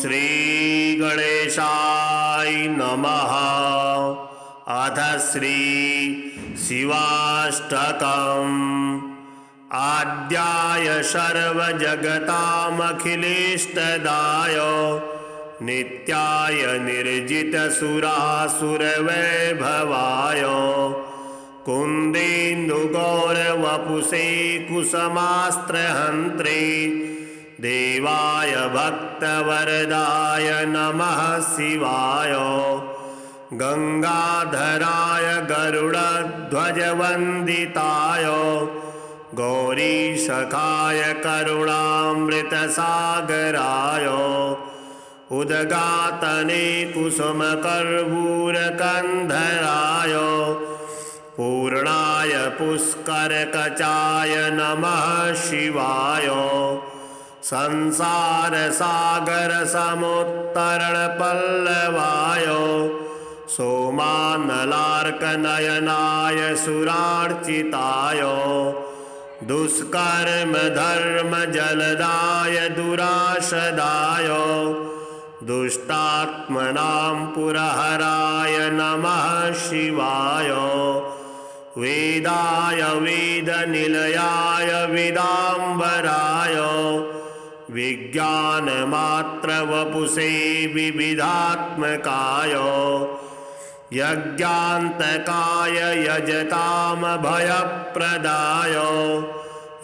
श्री गणेशाय नमः। अथ श्री शिवाष्टकम्। आद्याय सर्वजगतामखिलेष्टदाय नित्याय निर्जितसुरासुरवैभवाय कुन्देन्दुगौरवपुषे कुसुमास्त्रहन्त्रे देवाय भक्तवरदाय नमः शिवाय। गंगाधराय गरुडध्वजवन्दिताय गौरीशखाय करुणामृतसागराय उद्गातने कुसुमकर्पूरकन्धराय पूर्णाय पुष्करकचाय नमः शिवाय। संसारसागरसमुत्तरणपल्लवाय सोमानलार्कनयनाय सुरार्चिताय दुष्कर्मधर्मजलदाय दुराशदाय दुष्टात्मनां पुरहराय नमः शिवाय। वेदाय वेदनिलयाय विदाम्बराय विज्ञानमात्रवपुषे विविधात्मकाय यज्ञान्तकाय यजतामभयप्रदाय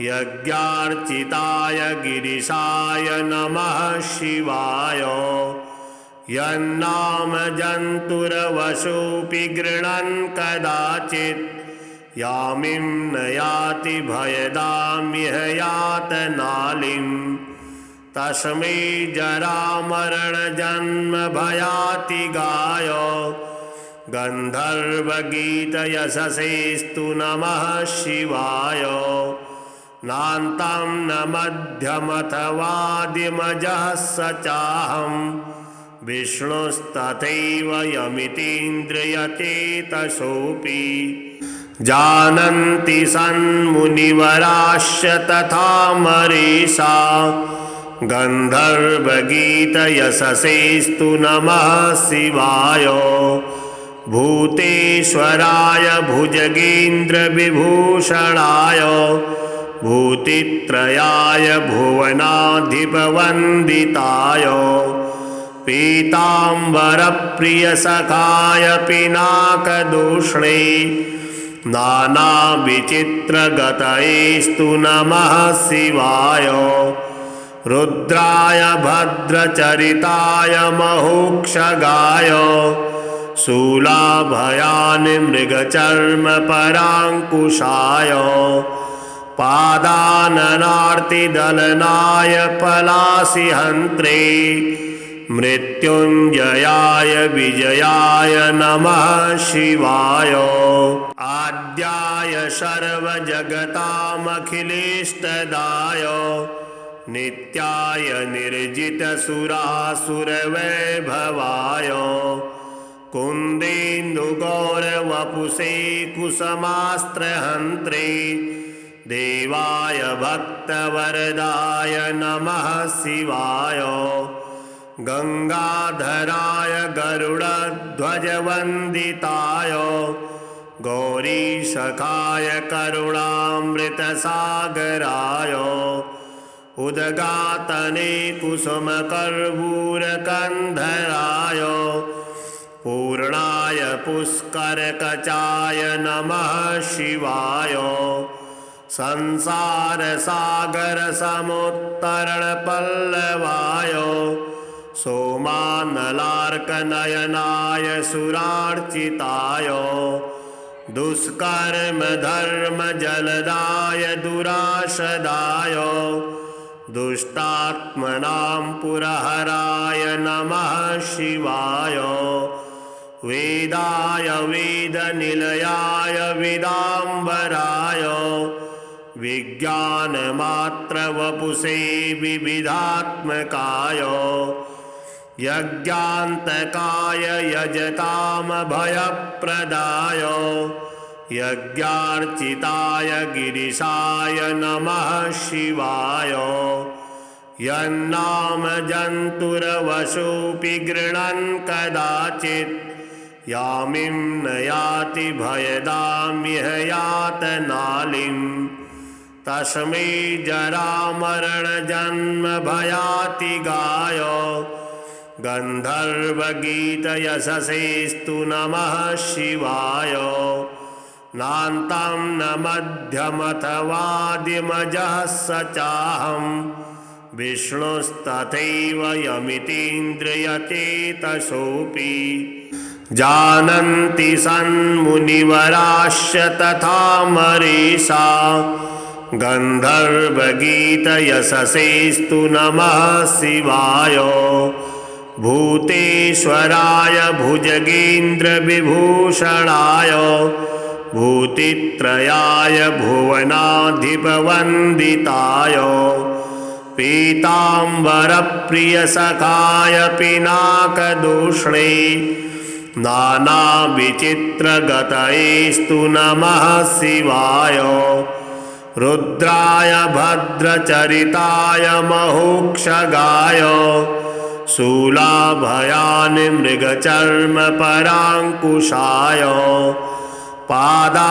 यज्ञार्चिताय गिरिशाय नमः शिवाय। यन्नाम जन्तुरवशोऽपि गृह्णन् कदाचित् यामिं न याति भयदाम्यह यातनालिम् तस्मै जरामरणजन्मभयातिगाय गन्धर्वगीतयशसेस्तु नमः शिवाय। नान्तं न मध्यमथवादिमजः स चाहं विष्णुस्तथैव यमितीन्द्रियचेतसोऽपि जानन्ति सन्मुनिवराश्च तथा मरीषा गन्धर्वगीतयशसेस्तु नमः शिवाय। भूतेश्वराय भुजगेन्द्रविभूषणाय भूतित्रयाय भुवनाधिपवन्दिताय पीताम्बरप्रियसखाय पिनाकदूष्णे नानाविचित्रगतयेस्तु नमः शिवाय। रुद्राय भद्रचरिताय महोक्षगाय शूलाभयान् मृगचर्मपराङ्कुशाय पादाननार्तिदलनाय पलाशिहन्त्रे मृत्युञ्जयाय विजयाय नमः शिवाय। आद्याय सर्वजगतामखिलेष्टदाय नित्याय निर्जितसुरासुरवैभवाय कुन्देन्दुगौरवपुषे कुसुमास्त्रहन्त्रे देवाय भक्तवरदाय नमः शिवाय। गंगाधराय गरुडध्वजवन्दिताय गौरीशखाय करुणामृतसागराय उद्गातने कुसुमकर्पूरकन्धराय पूर्णाय पुष्करकचाय नमः शिवाय। संसारसागरसमुत्तरणपल्लवाय सोमानलार्कनयनाय सुरार्चिताय दुष्कर्मधर्मजलदाय दुराशदाय दुष्टात्मनां पुरहराय नमः शिवाय। वेदाय वेदनिलयाय विदाम्बराय विज्ञानमात्रवपुषे विविधात्मकाय यज्ञान्तकाय यजतामभयप्रदाय यज्ञार्चिताय गिरिशाय नमः शिवाय। यन्नाम जन्तुरवशोऽपि गृह्णन् कदाचित् यामिं न याति भयदामिह यातनालिम् तस्मै जरामरणजन्मभयातिगाय गन्धर्वगीतयशसेस्तु नमः शिवाय। नान्तं न मध्यमथवादिमजः स चाहं विष्णुस्तथैव यमितीन्द्रियचेतसोऽपि जानन्ति सन्मुनिवराश्च तथा मरीषा गन्धर्वगीतयशसेस्तु नमः शिवाय। भूतेश्वराय भुजगेन्द्रविभूषणाय भूतित्रयाय भुवनाधिपवन्दिताय पीताम्बरप्रियसखाय पिनाकदूष्णे नानाविचित्रगतयेस्तु नमः शिवाय। रुद्राय भद्रचरिताय महोक्षगाय शूलाभयान् मृगचर्मपराङ्कुशाय पादाननार्तिदलनाय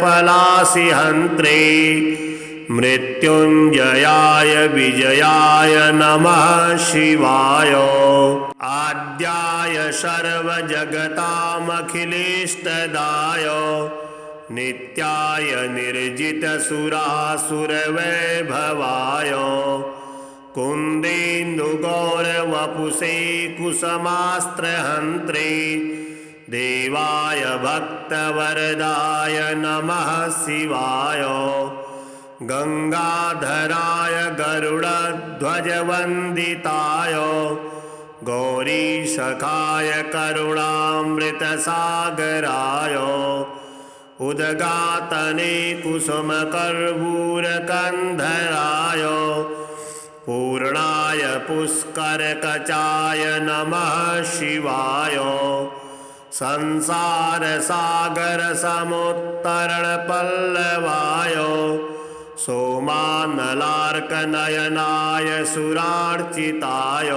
पलाशिहन्त्रे मृत्युञ्जयाय विजयाय नमः शिवाय। आद्याय सर्वजगतामखिलेष्टदाय नित्याय निर्जितसुरासुरवैभवाय कुन्देन्दुगौरवपुषे कुसुमास्त्रहन्त्रे देवाय भक्तवरदाय नमः शिवाय। गंगाधराय गरुडध्वजवन्दिताय गौरीशखाय करुणामृतसागराय उदगातने कुसुमकर्पूरकन्धराय पूर्णाय पुष्करकचाय नमः शिवाय। संसारसागरसमुत्तरणपल्लवाय सोमानलार्कनयनाय सुरार्चिताय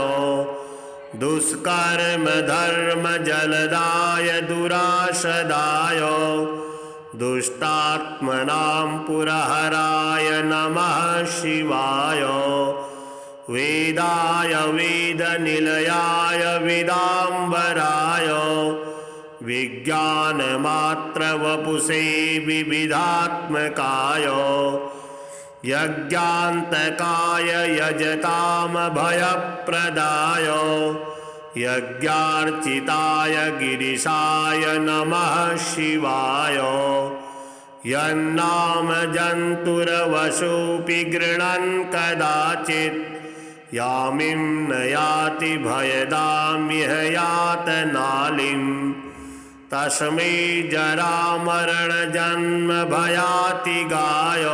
दुष्कर्मधर्मजलदाय दुराशदाय दुष्टात्मनां पुरहराय नमः शिवाय। वेदाय वेदनिलयाय विदाम्बराय विज्ञानमात्रवपुषे विविधात्मकाय यज्ञान्तकाय यजतामभयप्रदाय यज्ञार्चिताय गिरिशाय नमः शिवाय। यन्नाम जन्तुरवशोऽपि गृह्णन् कदाचित् यामिं न याति भयदामिह यातनालिम् तस्मै जरामरणजन्मभयातिगाय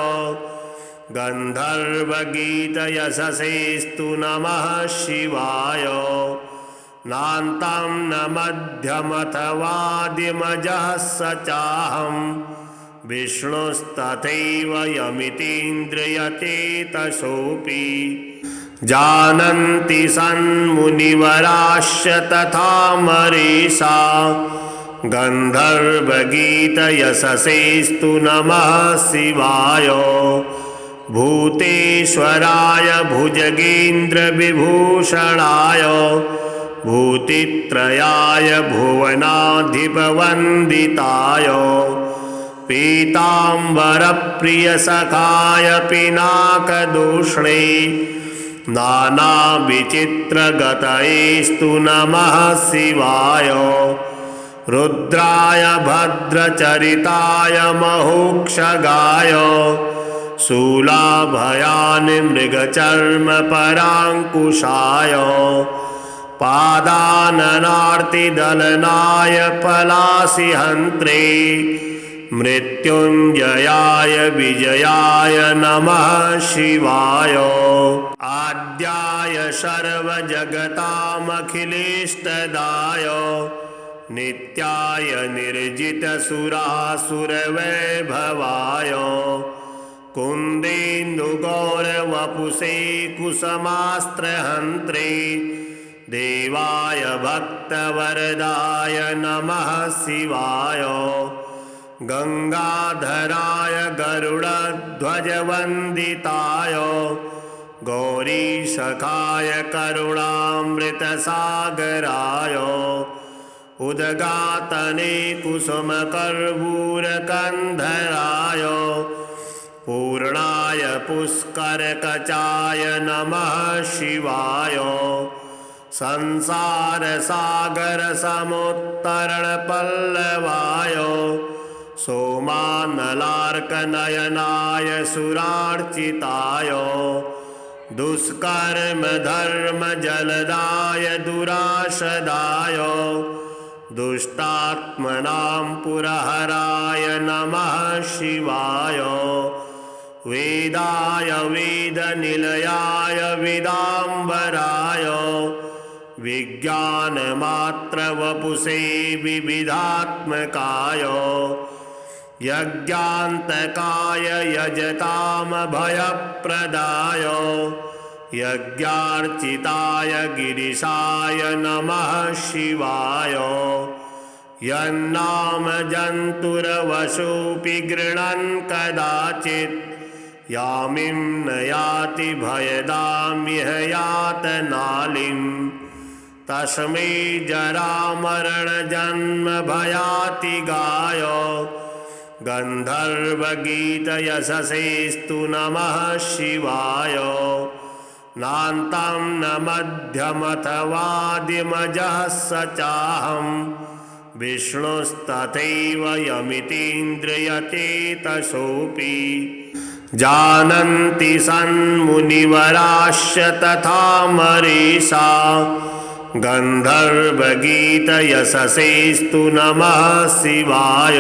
गन्धर्वगीतयशसेस्तु नमः शिवाय। नान्तं न मध्यमथवादिमजः स चाहं विष्णुस्तथैव यमितीन्द्रियचेतसोऽपि जानन्ति सन्मुनिवराश्च तथा मरीषा गन्धर्वगीतयशसेस्तु नमः शिवाय। भूतेश्वराय भुजगेन्द्रविभूषणाय भूतित्रयाय भुवनाधिपवन्दिताय पीताम्बरप्रियसखाय पिनाकदूष्णे नानाविचित्रगतयेस्तु नमः शिवाय। रुद्राय भद्रचरिताय महोक्षगाय शूलाभयान् मृगचर्मपराङ्कुशाय पादाननार्तिदलनाय पलाशिहन्त्रे मृत्युञ्जयाय विजयाय नमः शिवाय। आद्याय सर्वजगतामखिलेष्टदाय नित्याय निर्जितसुरासुरवैभवाय कुन्देन्दुगौरवपुषे कुसुमास्त्रहन्त्रे देवाय भक्तवरदाय नमः शिवाय। गंगाधराय गरुडध्वजवन्दिताय गौरीशखाय करुणामृतसागराय उद्गातने कुसुमकर्पूरकन्धराय पूर्णाय पुष्करकचाय नमः शिवाय। संसारसागरसमुत्तरणपल्लवाय सोमानलार्कनयनाय सुरार्चिताय दुष्कर्मधर्मजलदाय दुराशदाय दुष्टात्मनां पुरहराय नमः शिवाय। वेदाय वेदनिलयाय विदाम्बराय विज्ञानमात्रवपुषे विविधात्मकाय यज्ञान्तकाय यजतामभयप्रदाय यज्ञार्चिताय गिरिशाय नमः शिवाय। यन्नाम जन्तुरवशोऽपि गृह्णन् कदाचित् यामिं न याति भयदामिह यातनालिं तस्मै जरामरणजन्मभयातिगाय गन्धर्वगीतयशसेस्तु नमः शिवाय। नान्तं न मध्यमथवादिमजः स चाहं विष्णुस्तथैव यमितीन्द्रियचेतसोऽपि जानन्ति सन्मुनिवराश्च तथा मरीषा गन्धर्वगीतयशसेस्तु नमः शिवाय।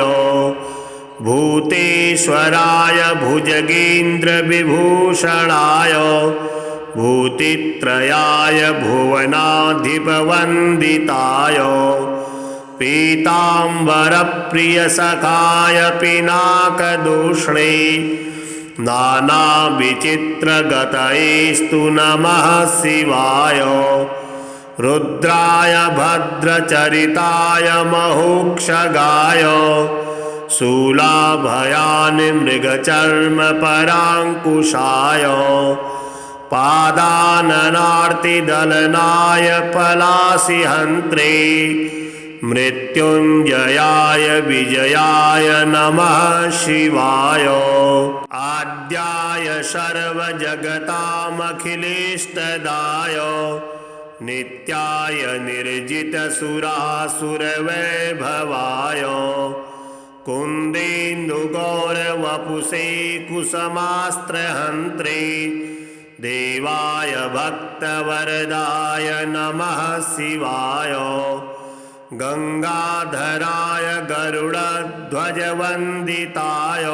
भूतेश्वराय भुजगेन्द्रविभूषणाय भूतित्रयाय भुवनाधिपवन्दिताय पीताम्बरप्रियसखाय पिनाकदूष्णे नानाविचित्रगतयेस्तु नमः शिवाय। रुद्राय भद्रचरिताय महोक्षगाय शूलाभयान् मृगचर्मपराङ्कुशाय पादाननार्तिदलनाय पलाशिहन्त्रे मृत्युञ्जयाय विजयाय नमः शिवाय। आद्याय सर्वजगतामखिलेष्टदाय नित्याय निर्जितसुरासुरवैभवाय कुन्देन्दुगौरवपुषे कुसुमास्त्रहन्त्रे देवाय भक्तवरदाय नमः शिवाय। गंगाधराय गरुडध्वजवन्दिताय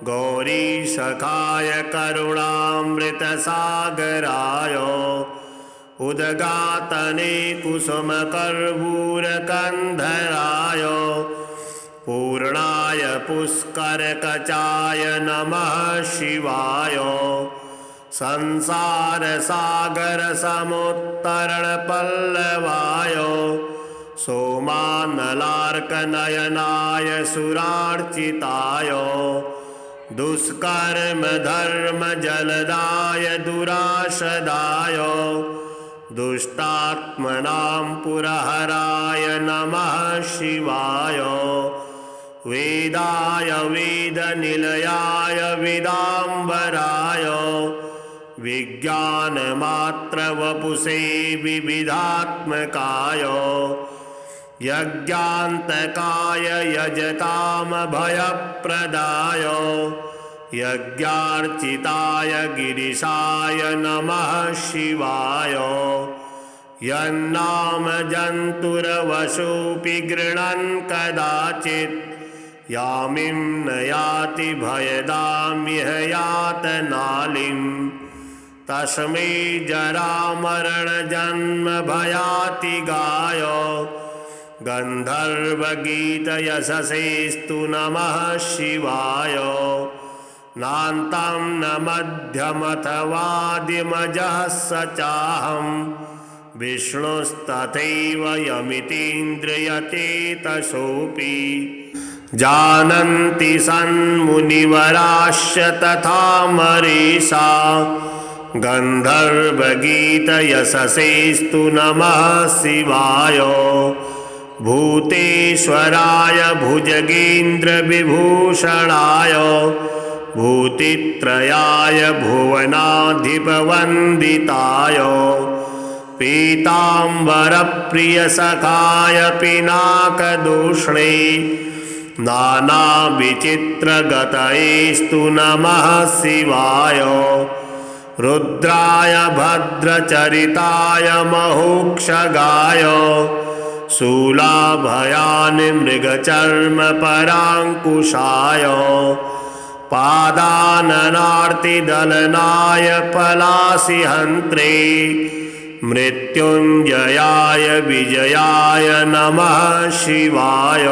गौरीशखाय करुणामृतसागराय उद्गातने कुसुमकर्पूरकन्धराय पूर्णाय पुष्करकचाय नमः शिवाय। संसारसागरसमुत्तरणपल्लवाय सोमानलार्कनयनाय सुरार्चिताय दुष्कर्मधर्मजलदाय दुराशदाय दुष्टात्मनां पुरहराय नमः शिवाय। वेदाय वेदनिलयाय विदाम्बराय विज्ञानमात्रवपुषे विविधात्मकाय यज्ञान्तकाय यजतामभयप्रदाय यज्ञार्चिताय गिरिशाय नमः शिवाय। यन्नाम जन्तुरवशोऽपि गृह्णन् कदाचित् यामिं न याति भयदामिह यातनालिं तस्मै जरामरणजन्मभयातिगाय गन्धर्वगीतयशसेस्तु नमः शिवाय। नान्तं न मध्यमथवादिमजः स चाहं विष्णुस्तथैव यमितीन्द्रियचेतसोऽपि जानन्ति सन्मुनिवराश्च तथा मरीषा गन्धर्वगीतयशसेस्तु नमः शिवाय भूतेश्वराय भुजगेन्द्रविभूषणाय भूतित्रयाय भुवनाधिपवन्दिताय पीताम्बरप्रियसखाय पिनाकदूष्णे नानाविचित्रगतयेस्तु नमः शिवाय रुद्राय भद्रचरिताय महोक्षगाय शूलाभयानि मृगचर्मपराङ्कुशाय पादाननार्तिदलनाय पलाशिहन्त्रे मृत्युञ्जयाय विजयाय नमः शिवाय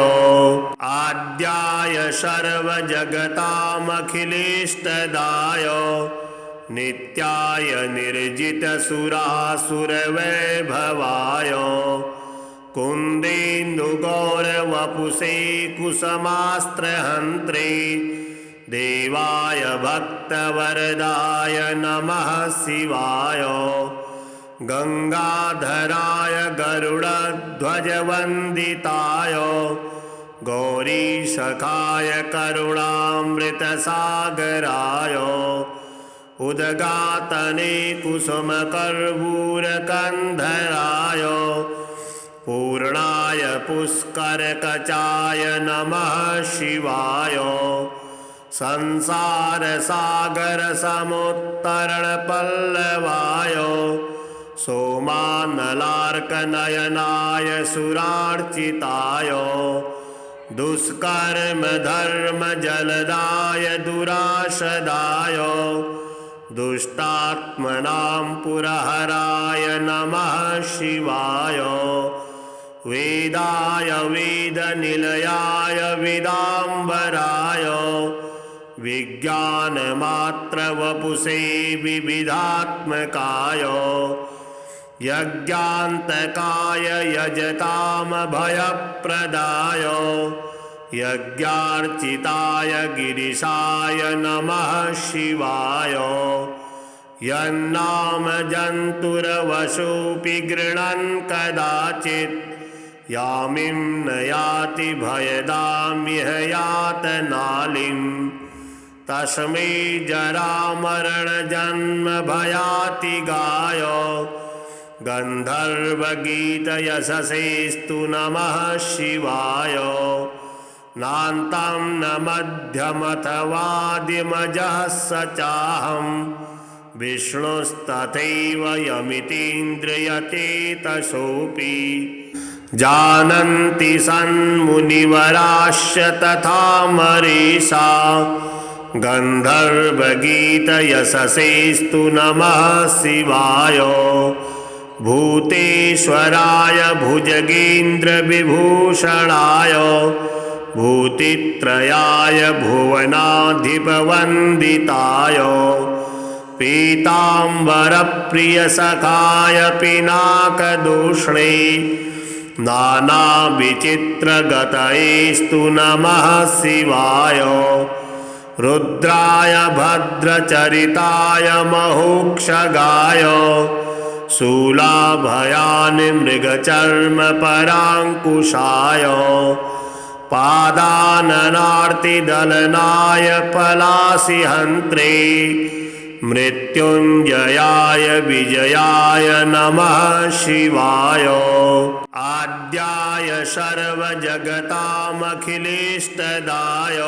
आद्याय सर्वजगतामखिलेष्टदाय नित्याय निर्जितसुरासुरवैभवाय कुन्देन्दुगौरवपुषे कुसुमास्त्रहन्त्रे देवाय भक्तवरदाय नमः शिवाय गंगाधराय गरुडध्वजवन्दिताय गौरीसखाय करुणामृतसागराय उदगातने कुसुमकर्पूरकन्धराय पूर्णाय पुष्करकचाय नमः शिवाय संसारसागरसमुत्तरणपल्लवाय सोमानलार्कनयनाय सुरार्चिताय दुष्कर्मधर्मजलदाय दुराशदाय दुष्टात्मनां पुरहराय नमः शिवाय वेदाय वेदनिलयाय विदाम्बराय विज्ञानमात्रवपुषे विविधात्मकाय यज्ञान्तकाय यजतामभयप्रदाय यज्ञार्चिताय गिरिशाय नमः शिवाय यन्नाम जन्तुरवशोऽपि गृह्णन् कदाचित् यामिं न याति भयदामिह यातनालिम् तस्मै जरामरणजन्मभयातिगाय गन्धर्वगीतयशसेस्तु नमः शिवाय नान्तं न मध्यमथवादिमजः स चाहं विष्णुस्तथैव यमितीन्द्रियचेतसोऽपि जानन्ति सन्मुनिवराश्च तथा मरीषा गन्धर्वगीतयशसेस्तु नमः शिवाय भूतेश्वराय भुजगेन्द्रविभूषणाय भूतित्रयाय भुवनाधिपवन्दिताय पीताम्बरप्रियसखाय पिनाकदूष्णे नानाविचित्रगतयेस्तु नमः शिवाय रुद्राय भद्रचरिताय महोक्षगाय शूलाभयानि मृगचर्मपराङ्कुशाय पादाननार्तिदलनाय पलाशिहन्त्रे मृत्युञ्जयाय विजयाय नमः शिवाय आद्याय सर्वजगतामखिलेष्टदाय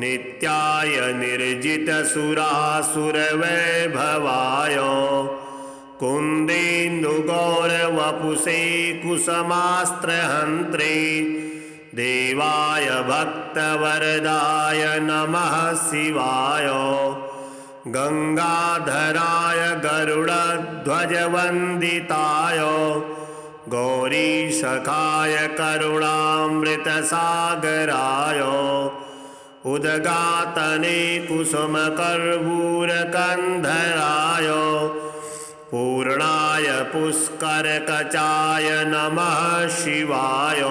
नित्याय निर्जितसुरासुरवैभवाय कुन्देन्दुगौरवपुषे कुसुमास्त्रहन्त्रे देवाय भक्तवरदाय नमः शिवाय गंगाधराय गरुडध्वजवन्दिताय गौरीसखाय करुणामृतसागराय उद्गातने कुसुमकर्पूरकन्धराय पूर्णाय पुष्करकचाय नमः शिवाय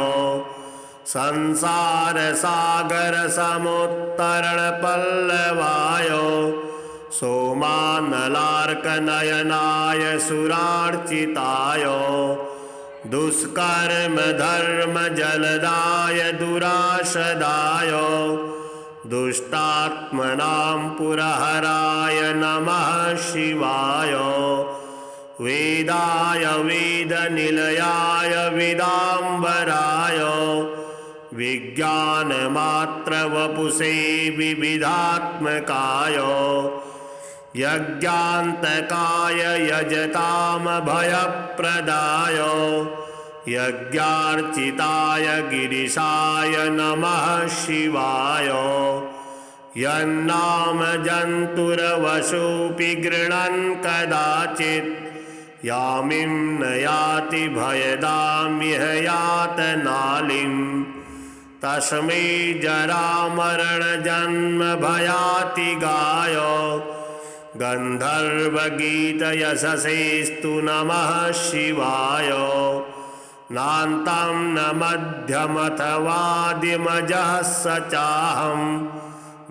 संसारसागरसमुत्तरणपल्लवाय सोमानलार्कनयनाय सुरार्चिताय दुष्कर्मधर्मजलदाय दुराशदाय दुष्टात्मनां पुरहराय नमः शिवाय वेदाय वेदनिलयाय विदाम्बराय विज्ञानमात्रवपुषे विविधात्मकाय यज्ञान्तकाय यजतामभयप्रदाय यज्ञार्चिताय गिरिशाय नमः शिवाय यन्नाम जन्तुरवशोऽपि गृह्णन् कदाचित् यामिं न याति भयदाम्यह यातनालिं तस्मै जरामरणजन्मभयातिगाय गन्धर्वगीतयशसेस्तु नमः शिवाय नान्तं न मध्यमथवादिमजः स चाहं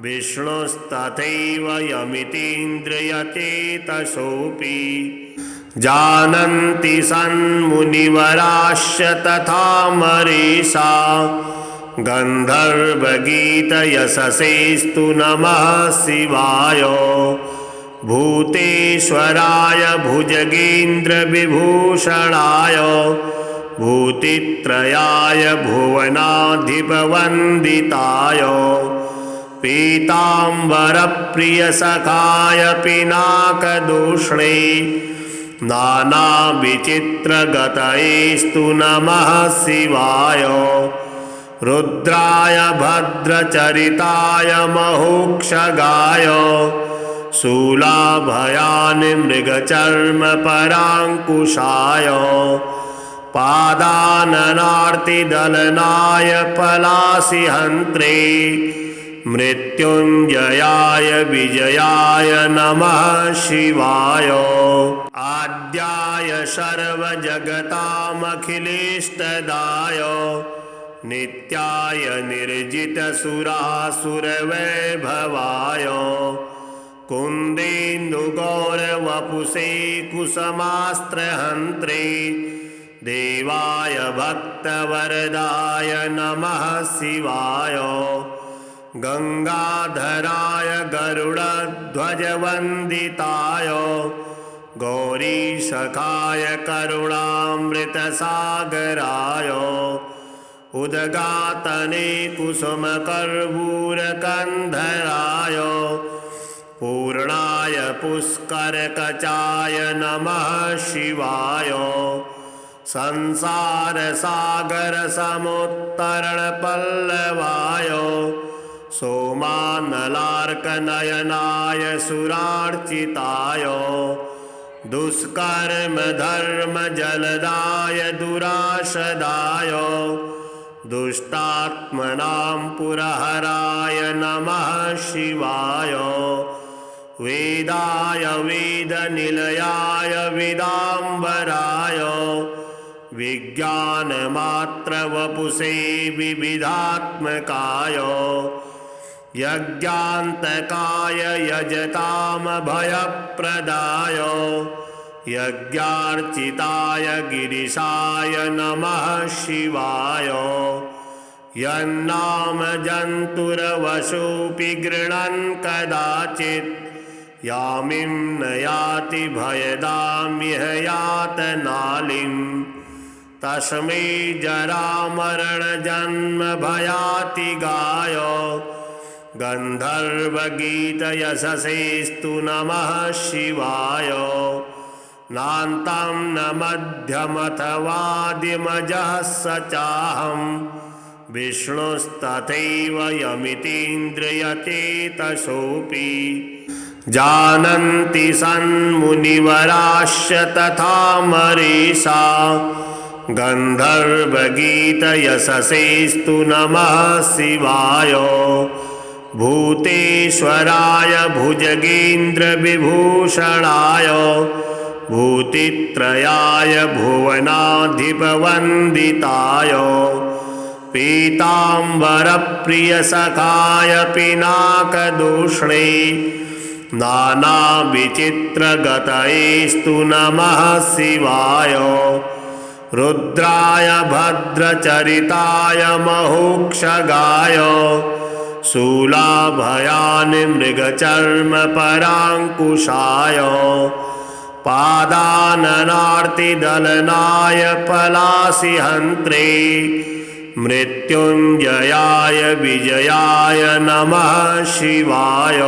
विष्णुस्तथैव यमितीन्द्रियचेतसोऽपि जानन्ति सन्मुनिवराश्च तथा मरीषा गन्धर्वगीतयशसेस्तु नमः शिवाय भूतेश्वराय भुजगेन्द्रविभूषणाय भूतित्रयाय भुवनाधिपवन्दिताय पीताम्बरप्रियसखाय पिनाकदूष्णे नानाविचित्रगतयेस्तु नमः शिवाय रुद्राय भद्रचरिताय महोक्षगाय शूलाभयान् मृगचर्मपराङ्कुशाय पादाननार्तिदलनाय पलाशिहन्त्रे मृत्युञ्जयाय विजयाय नमः शिवाय आद्याय सर्वजगतामखिलेष्टदाय नित्याय निर्जितसुरासुरवैभवाय कुन्देन्दुगौरवपुषे कुसमास्त्रहन्त्रे देवाय भक्तवरदाय नमः शिवाय गंगाधराय गरुडध्वजवन्दिताय गौरीसखाय करुणामृतसागराय उद्गातने कुसुमकर्पूरकन्धराय पूर्णाय पुष्करकचाय नमः शिवाय संसारसागरसमुत्तरणपल्लवाय सोमानलार्कनयनाय सुरार्चिताय दुष्कर्मधर्मजलदाय दुराशदाय दुष्टात्मनां पुरहराय नमः शिवाय वेदाय वेदनिलयाय विदाम्बराय विज्ञानमात्रवपुषे विविधात्मकाय यज्ञान्तकाय यजतामभयप्रदाय यज्ञार्चिताय गिरिशाय नमः शिवाय यन्नाम जन्तुरवशोऽपि गृह्णन् कदाचित् यामिं न याति भयदाम्यह यातनालिं तस्मै जरामरणजन्मभयातिगाय गन्धर्वगीतयशसेस्तु नमः शिवाय नान्तं न मध्यमथवादिमजः स चाहं विष्णुस्तथैव यमितीन्द्रियचेतसोऽपि जानन्ति सन्मुनिवराश्च तथा मरीषा गन्धर्वगीतयशसेस्तु नमः शिवाय भूतेश्वराय भुजगेन्द्रविभूषणाय भूतित्रयाय भुवनाधिपवन्दिताय पीताम्बरप्रियसखाय पिनाकदूष्णे नानाविचित्रगतयेस्तु नमः शिवाय रुद्राय भद्रचरिताय महोक्षगाय शूलाभयान् मृगचर्मपराङ्कुशाय पादाननार्तिदलनाय पलासिहन्त्रे मृत्युञ्जयाय विजयाय नमः शिवाय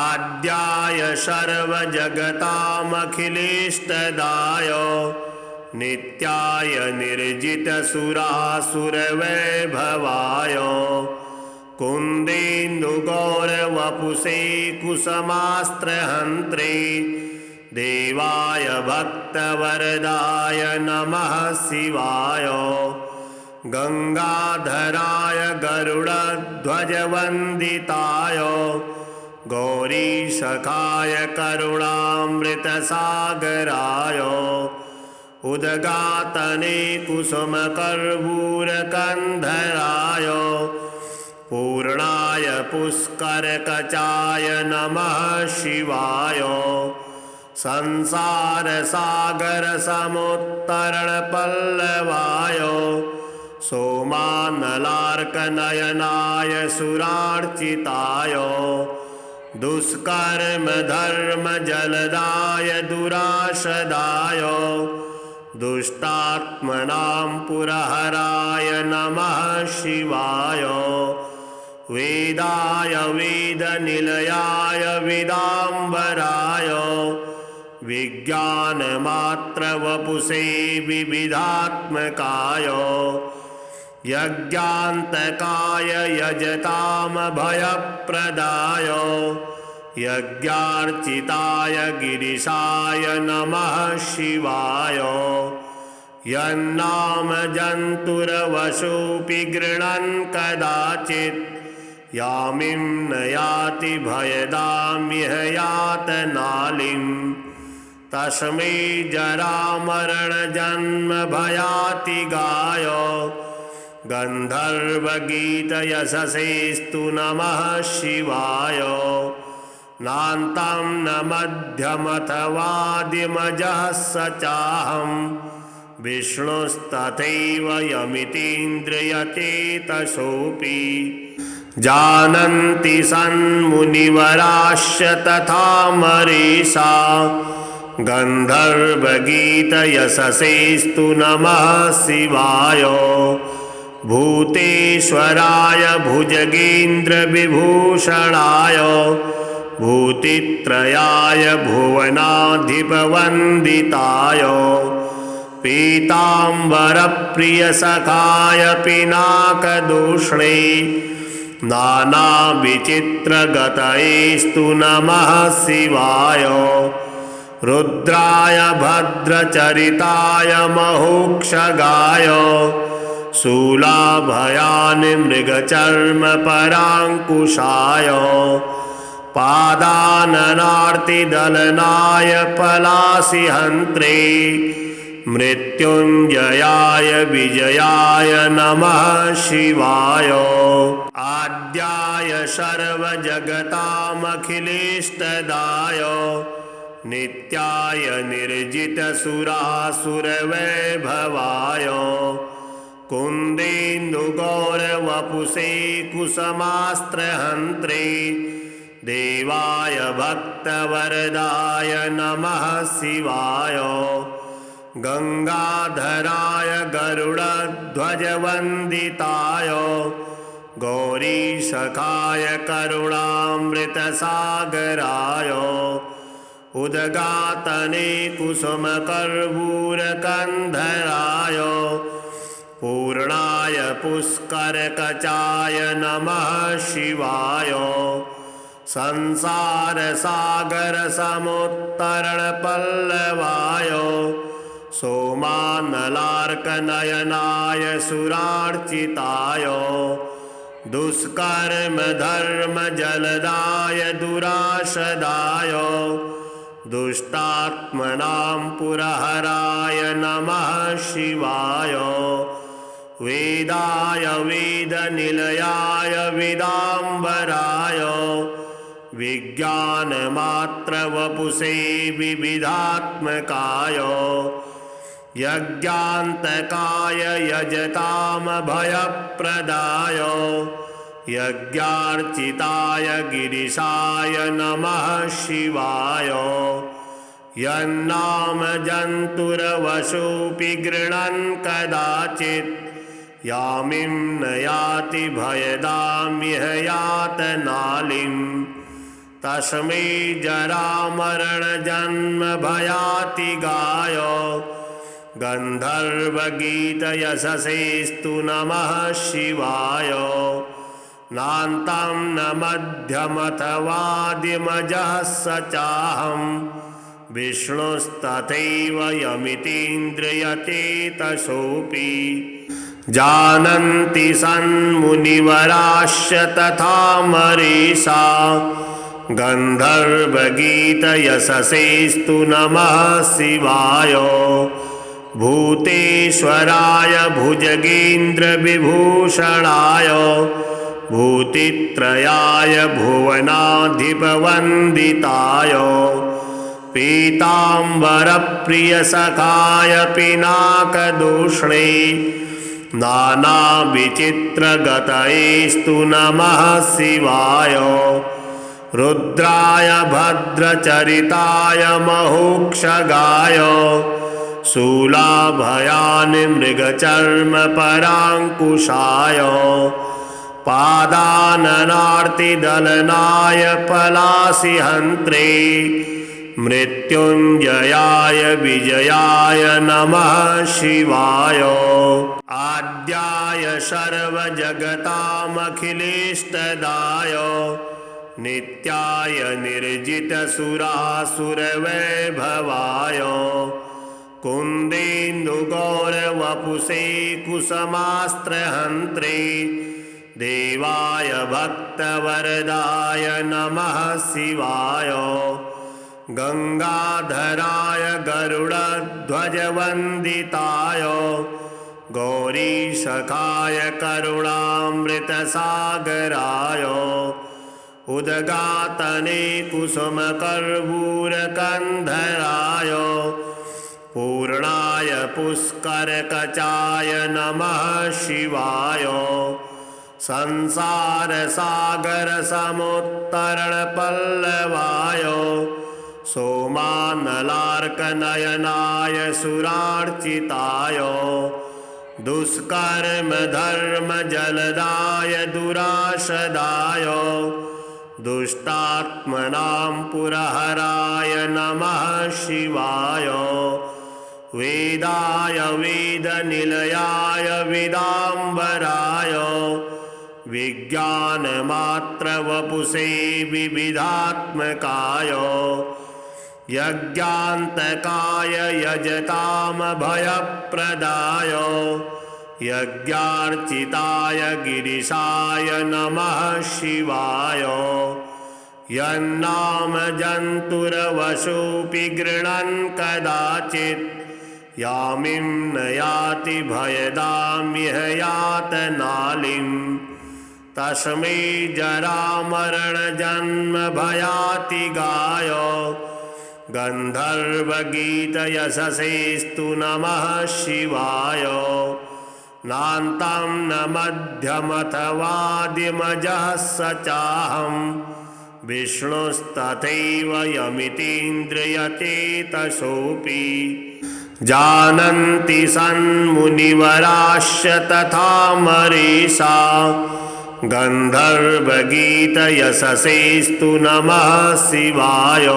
आद्याय सर्वजगतामखिलेष्टदाय नित्याय निर्जितसुरासुरवैभवाय कुन्देन्दुगौरवपुषे कुसमास्त्रहन्त्रे देवाय भक्तवरदाय नमः शिवाय गंगाधराय गरुडध्वजवन्दिताय गौरीसखाय करुणामृतसागराय उद्गातने कुसुमकर्पूरकन्धराय पूर्णाय पुष्करकचाय नमः शिवाय संसारसागरसमुत्तरणपल्लवाय सोमानलार्कनयनाय सुरार्चिताय दुष्कर्मधर्मजलदाय दुराशदाय दुष्टात्मनां पुरहराय नमः शिवाय वेदाय वेदनिलयाय विदाम्बराय विज्ञानमात्रवपुषे विविधात्मकाय यज्ञान्तकाय यजतामभयप्रदाय यज्ञार्चिताय गिरिशाय नमः शिवाय यन्नाम जन्तुरवशोऽपि गृह्णन् कदाचित् यामिं न याति भयदाम्यह यातनालिं तस्मै जरामरणजन्मभयातिगाय गन्धर्वगीतयशसेस्तु नमः शिवाय नान्तं न मध्यमथवादिमजः स चाहं विष्णुस्तथैव यमितीन्द्रियचेतसोऽपि जानन्ति सन्मुनिवराश्च तथा मरीषा गन्धर्वगीतयशसेस्तु नमः शिवाय भूतेश्वराय भुजगेन्द्रविभूषणाय भूतित्रयाय भुवनाधिपवन्दिताय पीताम्बरप्रियसखाय पिनाकदूष्णे नानाविचित्रगतयेस्तु नमः शिवाय रुद्राय भद्रचरिताय महोक्षगाय शूलाभयान् मृगचर्मपराङ्कुशाय पादाननार्तिदलनाय पलासिहन्त्रे मृत्युञ्जयाय विजयाय नमः शिवाय आद्याय सर्वजगतामखिलेष्टदाय नित्याय निर्जितसुरासुरवैभवाय कुन्देन्दुगौरवपुषे कुसमास्त्रहन्त्रे देवाय भक्तवरदाय नमः शिवाय गंगाधराय गरुडध्वजवन्दिताय गौरीसखाय करुणामृतसागराय उद्गातने कुसुमकर्पूरकन्धराय पूर्णाय पुष्करकचाय नमः शिवाय संसारसागरसमुत्तरणपल्लवाय सोमानलार्कनयनाय सुरार्चिताय दुष्कर्म धर्म जलदाय दुराशदाय दुष्टात्मनां पुरहराय नमः शिवाय वेदाय वेदनिलयाय विदाम्बराय विज्ञानमात्रवपुषे विविधात्मकाय यज्ञान्तकाय यजतामभयप्रदाय यज्ञार्चिताय गिरिशाय नमः शिवाय यन्नाम जन्तुरवशोऽपि गृह्णन् कदाचित् यामिं न याति भयदामिह यातनालिं तस्मै जरामरणजन्म भयातिगाय गन्धर्वगीतयशसेस्तु नमः शिवाय नान्तं न मध्यमथवादिमजः स चाहं विष्णुस्तथैव यमितीन्द्रियचेतसोऽपि जानन्ति सन्मुनिवराश्च तथा मरीषा गन्धर्वगीतयशसेस्तु नमः शिवाय भूतेश्वराय भुजगेन्द्रविभूषणाय भूतित्रयाय भुवनाधिपवन्दिताय पीताम्बरप्रियसखाय पिनाकदूष्णे नानाविचित्रगतयेस्तु नमः शिवाय रुद्राय भद्रचरिताय महोक्षगाय शूलाभयानि मृगचर्मपराङ्कुशाय पादाननार्तिदलनाय पलासिहन्त्रे मृत्युञ्जयाय विजयाय नमः शिवाय आद्याय सर्वजगतामखिलेष्टदाय नित्याय निर्जितसुरासुरवैभवाय कुन्देन्दुगौरवपुषे कुसमास्त्रहन्त्रे देवाय भक्तवरदाय नमः शिवाय गंगाधराय गरुडध्वजवन्दिताय गौरीसखाय करुणामृतसागराय उद्गातने कुसुमकर्पूरकन्धराय पूर्णाय पुष्करकचाय नमः शिवाय संसारसागरसमुत्तरणपल्लवाय सोमानलार्कनयनाय सुरार्चिताय दुष्कर्मधर्मजलदाय दुराशदाय दुष्टात्मनां पुरहराय नमः शिवाय वेदाय वेदनिलयाय विदाम्बराय विज्ञानमात्रवपुषे विविधात्मकाय यज्ञान्तकाय यजतामभयप्रदाय यज्ञार्चिताय गिरिशाय नमः शिवाय यन्नाम जन्तुरवशोऽपि गृह्णन् कदाचित् यामिं न याति भयदामिह यातनालिं तस्मै जरामरणजन्म भयातिगाय गन्धर्वगीतयशसेस्तु नमः शिवाय नान्तं न मध्यमथवादिमजः स चाहं विष्णुस्तथैव यमितीन्द्रियचेतसोऽपि जानन्ति सन्मुनिवराश्च तथा मरीषा गन्धर्वगीतयशसेस्तु नमः शिवाय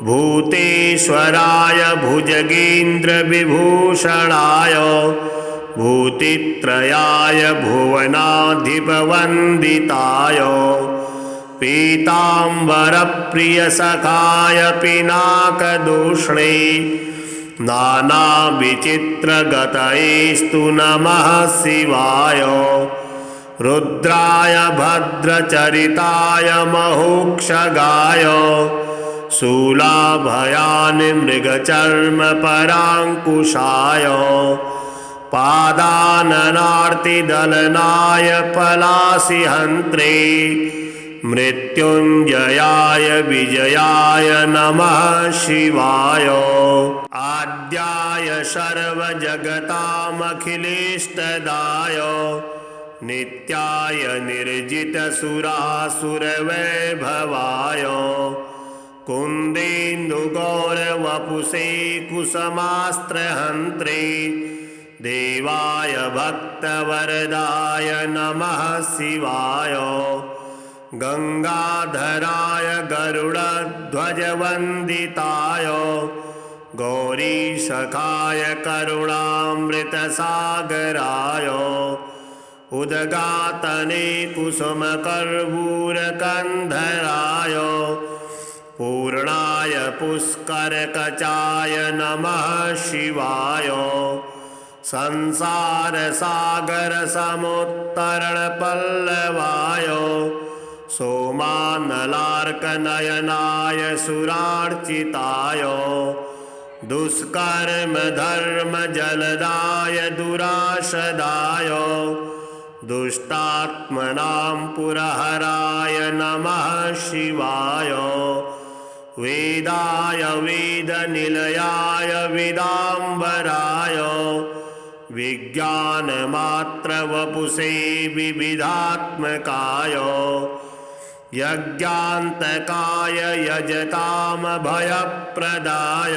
भूतेश्वराय भुजगेन्द्रविभूषणाय भूतित्रयाय भुवनाधिपवन्दिताय पीताम्बरप्रियसखाय पिनाकदूष्णे नानाविचित्रगतयेस्तु नमः शिवाय रुद्राय भद्रचरिताय महोक्षगाय शूलाभयानि मृगचर्मपराङ्कुशाय पादाननार्तिदलनाय पलासिहन्त्रे मृत्युञ्जयाय विजयाय नमः शिवाय। आद्याय सर्वजगतामखिलेष्टदाय नित्याय निर्जितसुरासुरवैभवाय कुन्देन्दुगौरवपुषे कुसुमास्त्रहन्त्रे देवाय भक्तवरदाय नमः शिवाय। गंगाधराय गरुडध्वजवन्दिताय गौरीसखाय करुणामृतसागराय उदगातने कुसुमकर्पूरकन्धराय पूर्णाय पुष्करकचाय नमः शिवाय। संसारसागरसमुत्तरणपल्लवाय सोमानलार्कनयनाय सुरार्चिताय दुष्कर्मधर्मजलदाय दुराशदाय दुष्टात्मनां पुरहराय नमः शिवाय। वेदाय वेदनिलयाय विदाम्बराय विज्ञानमात्रवपुषे विविधात्मकाय यज्ञान्तकाय यजतामभयप्रदाय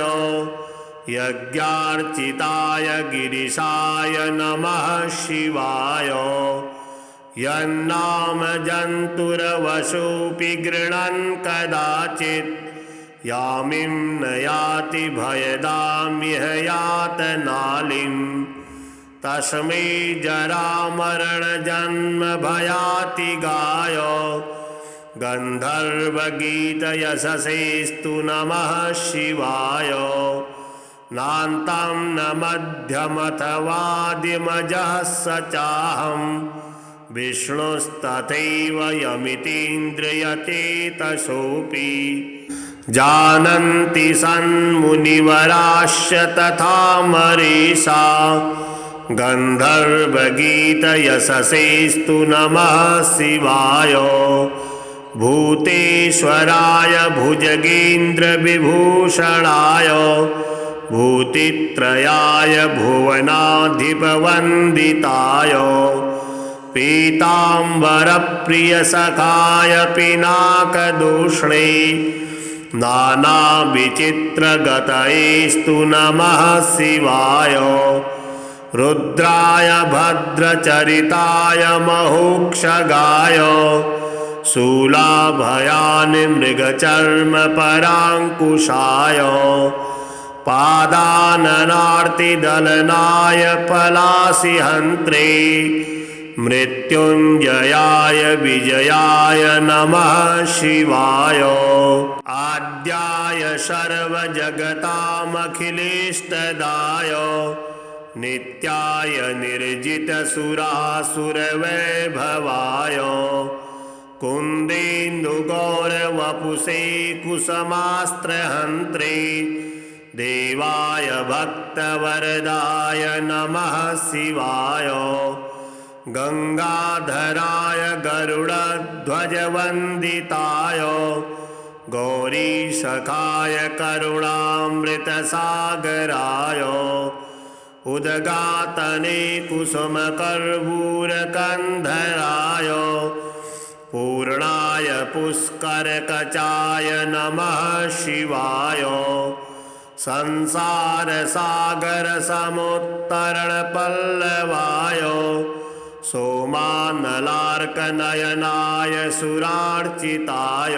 यज्ञार्चिताय गिरिशाय नमः शिवाय। यन्नाम जन्तुरवशोऽपि गृह्णन् कदाचित् यामिं न याति भयदामिह यातनालिम् तस्मै जरामरणजन्मभयातिगाय गन्धर्वगीतयशसेस्तु नमः शिवाय। नान्तं न मध्यमथवादिमजः स चाहं विष्णुस्तथैव यमितीन्द्रियचेतसोऽपि जानन्ति सन्मुनिवराश्च तथा मरीषा गन्धर्वगीतयशसेस्तु नमः शिवाय। भूतेश्वराय भुजगेन्द्रविभूषणाय भूतित्रयाय भुवनाधिपवन्दिताय पीताम्बरप्रियसखाय पिनाकदूष्णे नानाविचित्रगतयेस्तु नमः शिवाय। रुद्राय भद्रचरिताय महोक्षगाय शूलाभयानि मृगचर्मपराङ्कुशाय पादाननार्तिदलनाय पलासिहन्त्रे मृत्युञ्जयाय विजयाय नमः शिवाय। आद्याय सर्वजगतामखिलेष्टदाय नित्याय निर्जितसुरासुरवैभवाय कुन्देन्दुगौरवपुषे कुसुमास्त्रहन्त्रे देवाय भक्तवरदाय नमः शिवाय। गंगाधराय गरुडध्वजवन्दिताय गौरीसखाय करुणामृतसागराय उदगातने कुसुमकर्पूरकन्धराय पूर्णाय पुष्करकचाय नमः शिवाय। संसारसागरसमुत्तरणपल्लवाय सोमानलार्कनयनाय सुरार्चिताय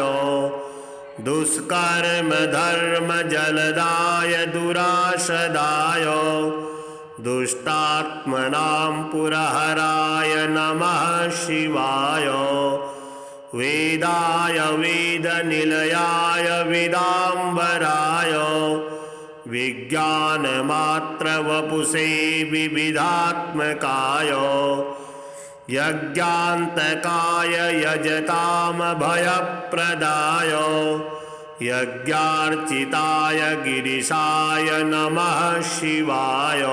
दुष्कर्मधर्मजलदाय दुराशदाय दुष्टात्मनां पुरहराय नमः शिवाय। वेदाय वेदनिलयाय विदाम्बराय विज्ञानमात्रवपुषे विविधात्मकाय यज्ञान्तकाय यजतामभयप्रदाय यज्ञार्चिताय गिरिशाय नमः शिवाय।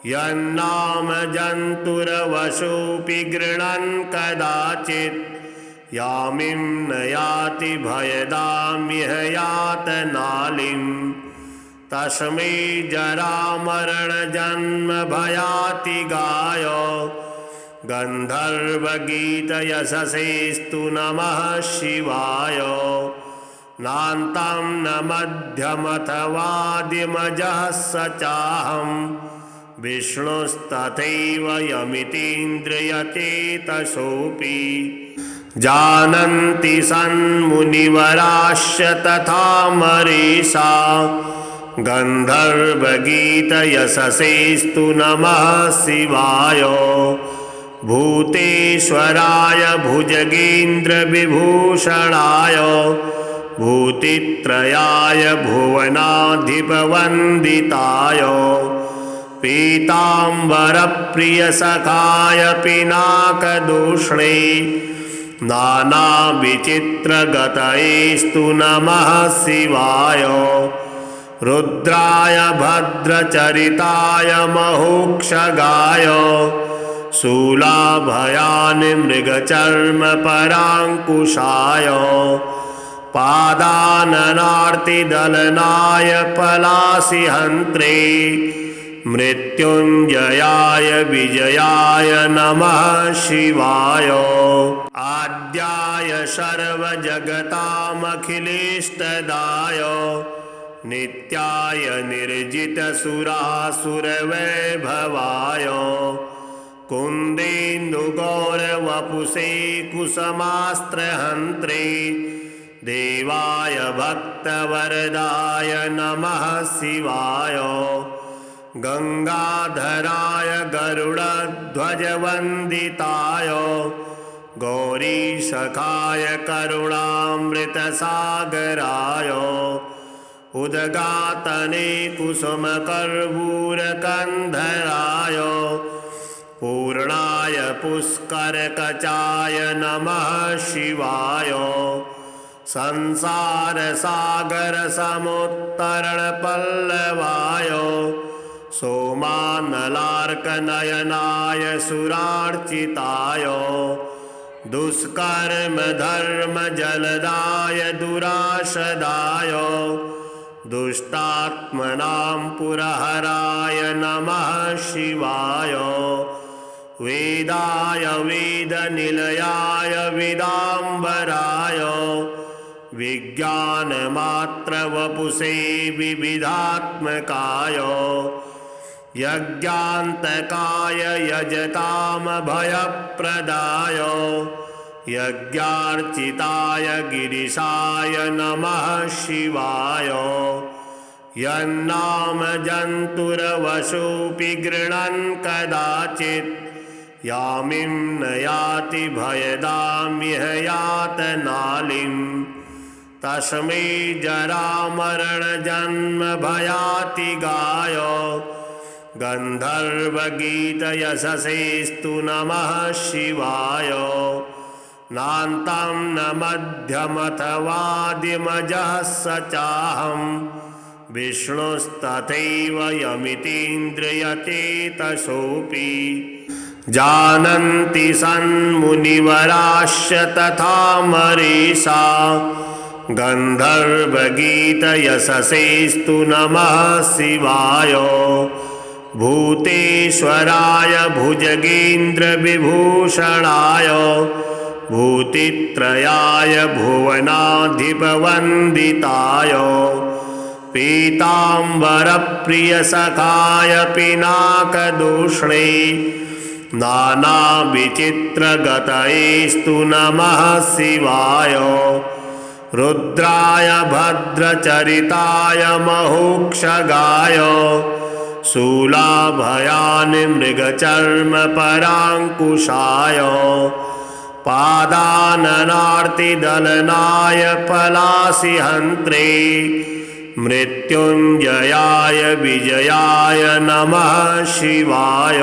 यन्नाम जन्तुर्वशोऽपि गृह्णन् कदाचित् यामिं न याति भयदामिह यातनालिम् तस्मै जरामरणजन्मभयातिगाय गन्धर्वगीतयशसेस्तु नमः शिवाय। नान्तं न मध्यमथवादिमजः स चाहं विष्णुस्तथैव यमितीन्द्रियचेतसोऽपि। जानन्ति सन्मुनिवराश्च तथा मरीषा गन्धर्वगीतयशसेस्तु नमः शिवाय। भूतेश्वराय भुजगेन्द्रविभूषणाय भूतित्रयाय भुवनाधिपवन्दिताय पीताम्बरप्रियसखाय पिनाकदूष्णे नानाविचित्रगतयेस्तु नमः शिवाय। रुद्राय भद्रचरिताय महोक्षगाय शूलाभयान् मृगचर्मपराङ्कुशाय पादाननार्तिदलनाय पलाशिहन्त्रे मृत्युञ्जयाय विजयाय नमः शिवाय। आद्याय सर्वजगतामखिलेष्टदाय नित्याय निर्जितसुरासुरवैभवाय कुन्देन्दुगौरवपुषे कुसुमास्त्रहन्त्रे देवाय भक्तवरदाय नमः शिवाय। गंगाधराय गरुडध्वजवन्दिताय गौरीसखाय करुणामृतसागराय उद्गातने कुसुमकर्पूरकन्धराय पूर्णाय पुष्करकचाय नमः शिवाय। संसारसागरसमुत्तरणपल्लवाय सोमानलार्कनयनाय सुरार्चिताय दुष्कर्मधर्मजलदाय दुराशदाय दुष्टात्मनां पुरहराय नमः शिवाय। वेदाय वेदनिलयाय विदाम्बराय विज्ञानमात्रवपुषे विविधात्मकाय यज्ञान्तकाय यजतामभयप्रदाय यज्ञार्चिताय गिरिशाय नमः शिवाय। यन्नाम जन्तुर्वशोऽपि गृह्णन् कदाचित् यामिं न याति भयदामिह यातनालिम् तस्मै जरामरणजन्मभयातिगाय गन्धर्वगीतयशसेस्तु नमः शिवाय। नान्तं न मध्यमथवादिमजः स चाहं विष्णुस्तथैव यमितीन्द्रियचेतसोऽपि। जानन्ति सन्मुनिवराश्च तथा मरीषा गन्धर्वगीतयशसेस्तु नमः शिवाय। भूतेश्वराय भुजगेन्द्रविभूषणाय भूतित्रयाय भुवनाधिपवन्दिताय पीताम्बरप्रियसखाय पिनाकदूष्णे नानाविचित्रगतयेस्तु नमः शिवाय। रुद्राय भद्रचरिताय महोक्षगाय शूलाभयान् मृगचर्मपराङ्कुशाय पादाननार्तिदलनाय पलाशिहन्त्रे मृत्युञ्जयाय विजयाय नमः शिवाय।